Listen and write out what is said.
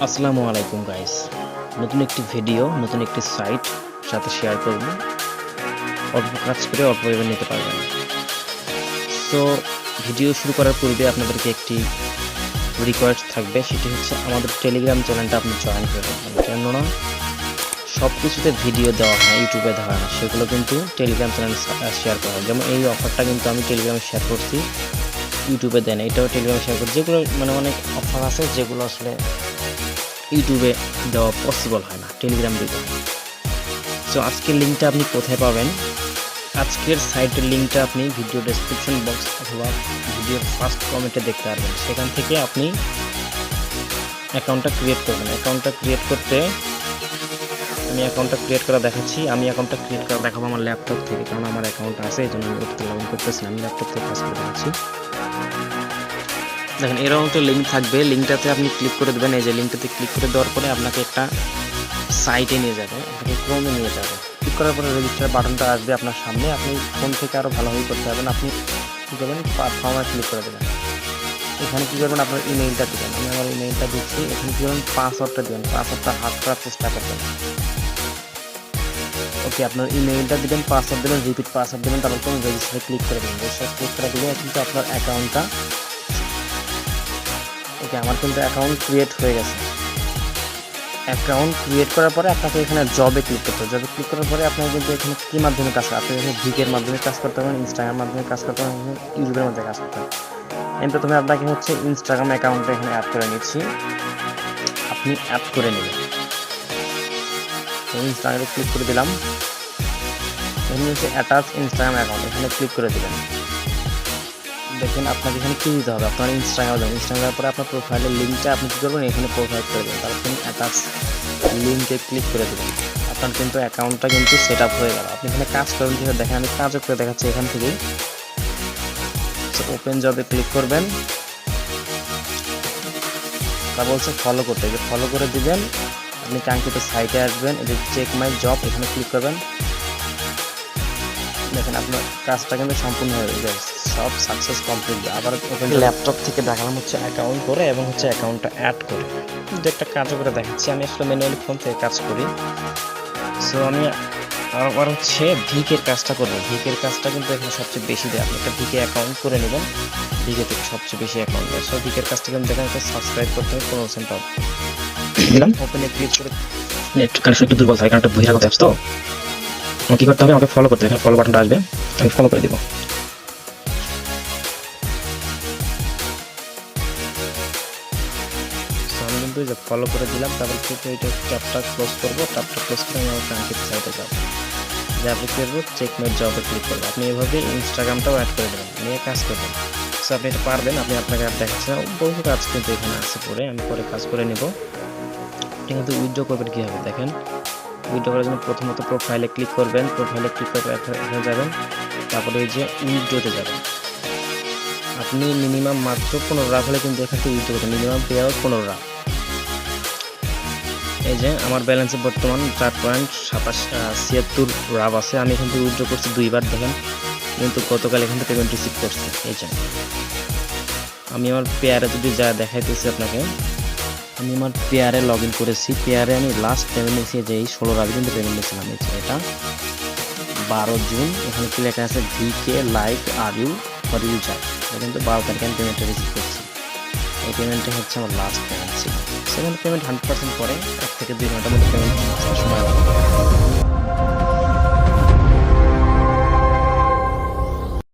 আসসালামু আলাইকুম গাইস। নতুন একটি ভিডিও, নতুন একটি সাইট সাথে শেয়ার করব। অল্প কাজ করে অল্প পেমেন্ট নিতে পারবেন। সো ভিডিও শুরু করার পূর্বে আপনাদেরকে একটি রিকোয়েস্ট থাকবে, সেটি হচ্ছে আমাদের টেলিগ্রাম চ্যানেলটা আপনি জয়েন করে রাখবেন। কেননা সব কিছুতে ভিডিও দেওয়া হয়, ইউটিউবে দেওয়া হয় না, সেগুলো কিন্তু টেলিগ্রাম চ্যানেল শেয়ার করা হয়। যেমন এই অফারটা কিন্তু আমি টেলিগ্রামে শেয়ার করছি, ইউটিউবে দেন, এটাও টেলিগ্রামে শেয়ার করছি। যেগুলো অনেক অফার আছে যেগুলো আসলে ইউটিউবে দেওয়া পসিবল হয় না, টেলিগ্রাম দিতে হয়। সো আজকের লিঙ্কটা আপনি কোথায় পাবেন? আজকের সাইটের লিঙ্কটা আপনি ভিডিও ডেসক্রিপশন বক্স অথবা ভিডিওর ফার্স্ট কমেন্টে দেখতে পারবেন। সেখান থেকে আপনি অ্যাকাউন্টটা ক্রিয়েট করবেন। অ্যাকাউন্টটা ক্রিয়েট করতে আমি অ্যাকাউন্টটা ক্রিয়েট করা দেখাচ্ছি। আমি অ্যাকাউন্টটা ক্রিয়েট করা দেখাবো আমার ল্যাপটপ থেকে, কারণ আমার অ্যাকাউন্ট আছে, এই জন্য আমি ওটাতে লগ ইন করতেছি না। আমি ল্যাপটপ থেকে কাজ করে দেখাচ্ছি। দেখেন এরকম একটা লিঙ্ক থাকবে, লিঙ্কটাতে আপনি ক্লিক করে দেবেন। এই যে লিঙ্কটাতে ক্লিক করে দেওয়ার পরে আপনাকে একটা সাইটে নিয়ে যাবে, আপনাকে ক্রোমে নিয়ে যাবে। ক্লিক করার পরে রেজিস্টার বাটনটা আসবে আপনার সামনে। আপনি ফোন থেকে আরও ভালোভাবে করতে পারবেন। আপনি কী করবেন, ফর্মে ক্লিক করে দেবেন। এখানে কী করবেন, আপনার ইমেইলটা দেবেন। আমি আমার ইমেইলটা দিচ্ছি। এখানে কী করবেন, পাসওয়ার্ডটা দেবেন। পাসওয়ার্ডটা হাত করার চেষ্টা করবেন। ওকে, আপনার ইমেইলটা দেবেন, পাসওয়ার্ড দেবেন, রিপিট পাসওয়ার্ড দেবেন, তারপর তুমি রেজিস্টারে ক্লিক করে দেবেন। রেজিস্টারে ক্লিক করে দিলে কিন্তু আপনার অ্যাকাউন্টটা, ওকে, আমার কিন্তু অ্যাকাউন্ট ক্রিয়েট হয়ে গেছে। অ্যাকাউন্ট ক্রিয়েট করার পরে আপনাকে এখানে জবে ক্লিক করতে হবে। জবে ক্লিক করার পরে আপনাকে কিন্তু এখানে কী মাধ্যমে কাজ করতে হবে? আপনি এখানে ভিকের মাধ্যমে কাজ করতে পারবেন, ইনস্টাগ্রামের মাধ্যমে কাজ করতে পারবেন, ইউটিউবের মাধ্যমে কাজ করতে হবে। আমি প্রথমে আপনাকে হচ্ছে ইনস্টাগ্রাম অ্যাকাউন্টটা এখানে অ্যাড করে নিচ্ছি। আপনি অ্যাড করে নেবেন। ইনস্টাগ্রামে ক্লিক করে দিলাম। এখানে হচ্ছে অ্যাটাচ ইনস্টাগ্রাম অ্যাকাউন্ট, এখানে ক্লিক করে দেবেন। দেখেন আপনাকে এখানে কী দিতে হবে, আপনার ইনস্টাগ্রাম দেবেন। ইনস্টাগ্রামের পরে আপনার প্রোফাইলের লিঙ্কটা আপনি কী করবেন, এখানে প্রোভাইড করে দেবেন। তারপর আপনি অ্যাটাচ লিঙ্কে ক্লিক করে দেবেন। আপনার কিন্তু অ্যাকাউন্টটা কিন্তু সেট আপ হয়ে গেল। আপনি এখানে কাজ করবেন কীভাবে দেখেন, আমি কাজও করে দেখাচ্ছি এখান থেকেই। ওপেন জবে ক্লিক করবেন। তা বলছে ফলো করতে, যে ফলো করে দিবেন। আপনি কাঙ্ক্ষিত সাইটে আসবেন, এই যে চেক মাই জব, এখানে ক্লিক করবেন। দেখেন আপনার কাজটা কিন্তু সম্পূর্ণ হয়ে গেছে, সব সাকসেস কমপ্লিট। আবার ওপেন ল্যাপটপ থেকে দেখালাম হচ্ছে অ্যাকাউন্ট করে এবং হচ্ছে অ্যাকাউন্টটা অ্যাড করে দু একটা কাজও করে দেখাচ্ছি। আমি আসলে ম্যানুয়ালি ফোন থেকে কাজ করি। সো আমি আবার হচ্ছে ভিকের কাজটা করবো। ভিকের কাজটা কিন্তু এখানে সবচেয়ে বেশি দেয়। আপনি একটা ভিকে অ্যাকাউন্ট করে নেবেন, ভিকে থেকে সবচেয়ে বেশি অ্যাকাউন্ট দেয়। সো ভিকের কাজটা কিন্তু দেখেন একটা সাবস্ক্রাইব করতে হবে 15% অফ দিলাম। ওপেনে ক্লিক করে নেট কানেকশন একটু দুর্বল থাকে, কারণ একটা বহিরাগত অ্যাপস তো। আমাকে কী করতে হবে, আমাকে ফলো করতে হবে। এখানে ফলো বাটনটা আসবে, আমি ফলো করে দেবো। আমি কিন্তু যে ফলো করে দিলাম, তারপর কিন্তু এইটা ট্যাবটা ক্লোজ করবো। ট্যাবটা ক্লোজ করে আমি আমার কাঙ্ক্ষিত সাইটে যাবো। যে আপনি করবো চেক মাই জবে ক্লিক করবো। আপনি এভাবে ইনস্টাগ্রামটাও অ্যাড করে দেবেন, নিয়ে কাজ করবেন। সো আপনি এটা পারবেন। আপনি আপনাকে আর দেখাচ্ছেন, বহু কাজ কিন্তু এখানে আছে, পরে আমি পরে কাজ করে নেব। আপনি কিন্তু উইথড্র করবেন কীভাবে দেখেন। উইথড্র করার জন্য প্রথমত প্রোফাইলে ক্লিক করবেন। প্রোফাইলে ক্লিক করে এখানে যাবেন, তারপরে এই যে উইথড্রতে যাবেন। আপনি মিনিমাম মাত্র 15 রাখ হলে কিন্তু এখান থেকে উইথড্র করতে, মিনিমাম পে আউট 15 রাখ। এই যে আমার ব্যালেন্সে বর্তমান 4.76 রাব আছে। আমি এখান থেকে উইথড্র করছি 2বার, দেখেন। কিন্তু গতকাল এখান থেকে পেমেন্ট রিসিভ করছি। এই যে আমি আমার পেয়ারে যদি যা দেখাইতেছি আপনাকে, আমি আমার পেয়ারে লগ ইন করেছি। পেয়ারে আমি লাস্ট পেমেন্ট নিয়েছি, যে এই 16 রাবে কিন্তু পেমেন্ট নিয়েছিলাম। এটা 12 জুন। এখানে কি লেখা আছে, VK like are you for user. এটা কিন্তু 12 তারিখে আমি পেমেন্টটা রিসিভ করছি। এই পেমেন্টটা হচ্ছে আমার লাস্ট পেমেন্ট ছিল। সেখানে পেমেন্ট 100% পরে 1 থেকে 2 ঘন্টার মধ্যে পেমেন্ট সময় লাগবে।